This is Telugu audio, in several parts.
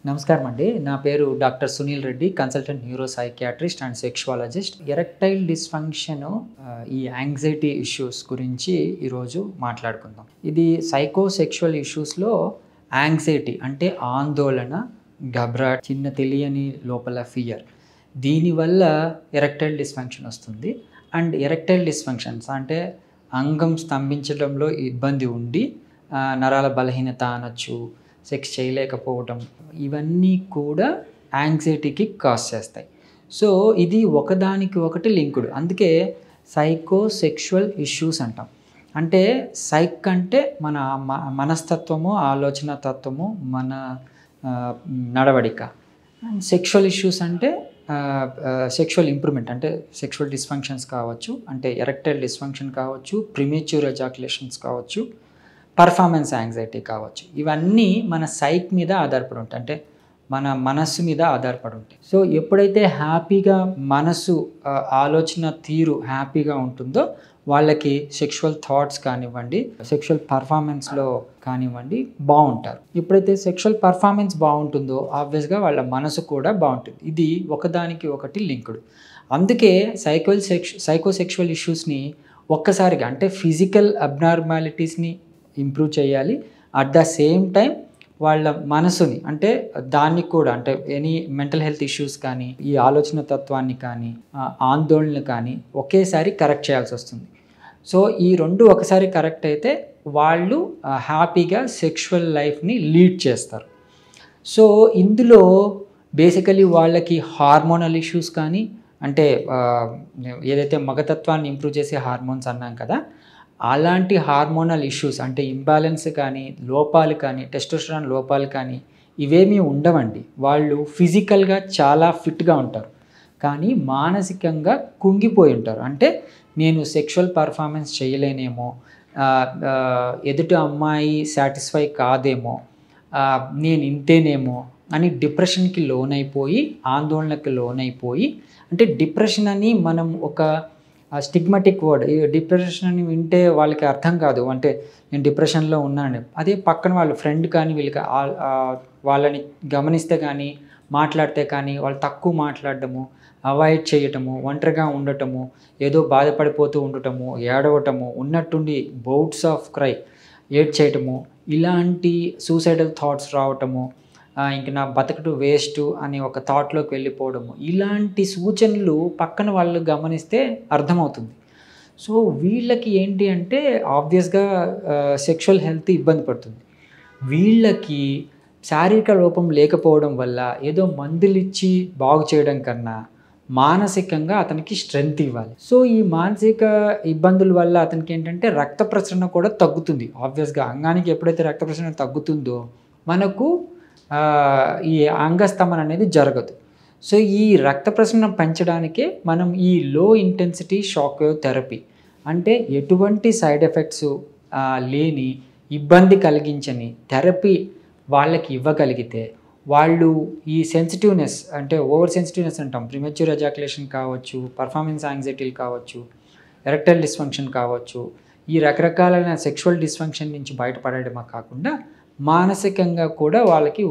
నమస్కారం అండి. నా పేరు doctor Sunil Reddy, consultant neuro psychiatrist and sexologist. Erectile dysfunction, ఈ యాంగ్జైటీ ఇష్యూస్ గురించి ఈరోజు మాట్లాడుకుందాం. ఇది సైకోసెక్షువల్ ఇష్యూస్లో యాంగ్జైటీ అంటే ఆందోళన, గభ్రా, చిన్న తెలియని లోపల ఫియర్, దీనివల్ల ఎరెక్టైల్ డిస్ఫంక్షన్ వస్తుంది. అండ్ ఎరెక్టైల్ డిస్ఫంక్షన్స్ అంటే అంగం స్తంభించడంలో ఇబ్బంది ఉండి నరాల బలహీనత అనొచ్చు, సెక్స్ చేయలేకపోవటం, ఇవన్నీ కూడా యాంగ్జైటీకి కాజ్ చేస్తాయి. సో ఇది ఒకదానికి ఒకటి లింక్డ్. అందుకే సైకోసెక్షువల్ ఇష్యూస్ అంటాం. అంటే సైక్ అంటే మన మనస్తత్వము, ఆలోచన తత్వము, మన నడవడిక. అండ్ సెక్షువల్ ఇష్యూస్ అంటే సెక్షువల్ ఇంప్రూవ్మెంట్ అంటే సెక్షువల్ డిస్ఫంక్షన్స్ కావచ్చు, అంటే ఎరెక్టైల్ డిస్ఫంక్షన్ కావచ్చు, ప్రిమేచ్యూర్ ఎజాక్యులేషన్స్ కావచ్చు, పర్ఫార్మెన్స్ యాంగ్జైటీ కావచ్చు. ఇవన్నీ మన సైక్ మీద ఆధారపడి ఉంటాయి, అంటే మన మనస్సు మీద ఆధారపడి ఉంటాయి. సో ఎప్పుడైతే హ్యాపీగా మనసు ఆలోచన తీరు హ్యాపీగా ఉంటుందో వాళ్ళకి సెక్షువల్ థాట్స్ కానివ్వండి, సెక్షువల్ పర్ఫార్మెన్స్లో కానివ్వండి బాగుంటారు. ఎప్పుడైతే సెక్షువల్ పర్ఫార్మెన్స్ బాగుంటుందో ఆబ్వియస్గా వాళ్ళ మనసు కూడా బాగుంటుంది. ఇది ఒకదానికి ఒకటి లింక్డ్. అందుకే సైకోసెక్షువల్ ఇష్యూస్ని ఒక్కసారిగా అంటే ఫిజికల్ అబ్నార్మాలిటీస్ని ఇంప్రూవ్ చేయాలి. అట్ ద సేమ్ టైం వాళ్ళ మనసుని అంటే దాన్ని కూడా అంటే ఎనీ మెంటల్ హెల్త్ ఇష్యూస్ కానీ, ఈ ఆలోచన తత్వాన్ని కానీ, ఆందోళనలు కానీ ఒకేసారి కరెక్ట్ చేయాల్సి వస్తుంది. సో ఈ రెండు ఒకసారి కరెక్ట్ అయితే వాళ్ళు హ్యాపీగా సెక్షువల్ లైఫ్ని లీడ్ చేస్తారు. సో ఇందులో బేసికలీ వాళ్ళకి హార్మోనల్ ఇష్యూస్ కానీ, అంటే ఏదైతే మగతత్వాన్ని ఇంప్రూవ్ చేసే హార్మోన్స్ అన్నాం కదా, అలాంటి హార్మోనల్ ఇష్యూస్ అంటే ఇంబ్యాలెన్స్ కానీ, లోపాలు కానీ, టెస్టోస్టెరాన్ లోపాలు కానీ ఇవేమీ ఉండవండి. వాళ్ళు ఫిజికల్గా చాలా ఫిట్గా ఉంటారు, కానీ మానసికంగా కుంగిపోయి ఉంటారు. అంటే నేను సెక్షువల్ పర్ఫార్మెన్స్ చేయలేనేమో, ఎదుటి అమ్మాయి సాటిస్ఫై కాదేమో, నేను ఇంతేనేమో అని డిప్రెషన్కి లోనైపోయి, ఆందోళనకి లోనైపోయి, అంటే డిప్రెషన్ అని మనం ఒక స్టిగ్మాటిక్ వర్డ్. ఈ డిప్రెషన్ అని వింటే వాళ్ళకి అర్థం కాదు, అంటే నేను డిప్రెషన్లో ఉన్నాను. అదే పక్కన వాళ్ళ ఫ్రెండ్ కానీ వీళ్ళకి వాళ్ళని గమనిస్తే కానీ, మాట్లాడితే కానీ వాళ్ళు తక్కువ మాట్లాడటము, అవాయిడ్ చేయటము, ఒంటరిగా ఉండటము, ఏదో బాధపడిపోతూ ఉండటము, ఏడవటము, ఉన్నట్టుండి బౌట్స్ ఆఫ్ క్రై ఏడ్చేయటము, ఇలాంటి సూసైడల్ థాట్స్ రావటము, ఇంక నా బతకటు వేస్ట్ అని ఒక థాట్లోకి వెళ్ళిపోవడము, ఇలాంటి సూచనలు పక్కన వాళ్ళు గమనిస్తే అర్థమవుతుంది. సో వీళ్ళకి ఏంటి అంటే ఆబ్వియస్గా సెక్షువల్ హెల్త్ ఇబ్బంది పడుతుంది. వీళ్ళకి శారీరక లోపం లేకపోవడం వల్ల ఏదో మందులు ఇచ్చి బాగు చేయడం కన్నా మానసికంగా అతనికి స్ట్రెంగ్త్ ఇవ్వాలి. సో ఈ మానసిక ఇబ్బందుల వల్ల అతనికి ఏంటంటే రక్త ప్రసరణ కూడా తగ్గుతుంది. ఆబ్వియస్గా అంగానికి ఎప్పుడైతే రక్త ప్రసరణ తగ్గుతుందో మనకు ఈ అంగస్తమన అనేది జరగదు. సో ఈ రక్త ప్రసరణ పెంచడానికే మనం ఈ లో ఇంటెన్సిటీ షాక్ వేవ్ థెరపీ అంటే ఎటువంటి సైడ్ ఎఫెక్ట్స్ లేని, ఇబ్బంది కలిగించని థెరపీ వాళ్ళకి ఇవ్వగలిగితే వాళ్ళు ఈ సెన్సిటివ్నెస్ అంటే ఓవర్ సెన్సిటివ్నెస్ అంటాం, ప్రిమేచ్యూర్ ఎజాక్యులేషన్ కావచ్చు, పర్ఫార్మెన్స్ యాంగ్జైటీలు కావచ్చు, ఎరెక్టైల్ డిస్ఫంక్షన్ కావచ్చు, ఈ రకరకాలైన సెక్షువల్ డిస్ఫంక్షన్ నుంచి బయటపడడమే కాకుండా మానసికంగా కూడా వాళ్ళకి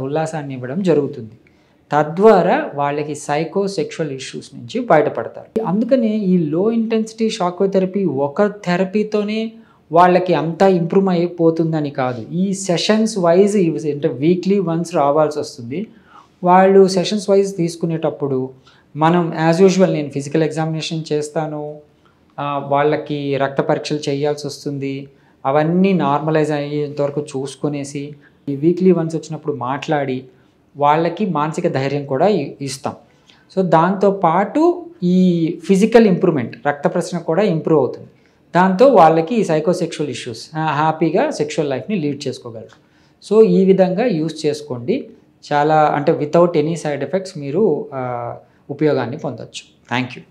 ఉల్లాసాన్ని ఇవ్వడం జరుగుతుంది. తద్వారా వాళ్ళకి సైకోసెక్షువల్ ఇష్యూస్ నుంచి బయటపడతారు. అందుకనే ఈ లో ఇంటెన్సిటీ షాక్ వేవ్ థెరపీ ఒక థెరపీతోనే వాళ్ళకి అంతా ఇంప్రూవ్ అయిపోతుందని కాదు. ఈ సెషన్స్ వైజ్ అంటే వీక్లీ వన్స్ రావాల్సి వస్తుంది. వాళ్ళు సెషన్స్ వైజ్ తీసుకునేటప్పుడు మనం యాజ్ యూజువల్ నేను ఫిజికల్ ఎగ్జామినేషన్ చేస్తాను, వాళ్ళకి రక్త పరీక్షలు చేయాల్సి వస్తుంది, అవన్నీ నార్మలైజ్ అయ్యేంతవరకు చూసుకునేసి ఈ వీక్లీ వన్స్ వచ్చినప్పుడు మాట్లాడి వాళ్ళకి మానసిక ధైర్యం కూడా ఇస్తాం. సో దాంతోపాటు ఈ ఫిజికల్ ఇంప్రూవ్మెంట్, రక్త ప్రసరణ కూడా ఇంప్రూవ్ అవుతుంది. దాంతో వాళ్ళకి ఈ సైకోసెక్షువల్ ఇష్యూస్ హ్యాపీగా సెక్షువల్ లైఫ్ని లీడ్ చేసుకోగలరు. సో ఈ విధంగా యూస్ చేసుకోండి. చాలా అంటే వితౌట్ ఎనీ సైడ్ ఎఫెక్ట్స్ మీరు ఉపయోగాన్ని పొందొచ్చు. Thank you.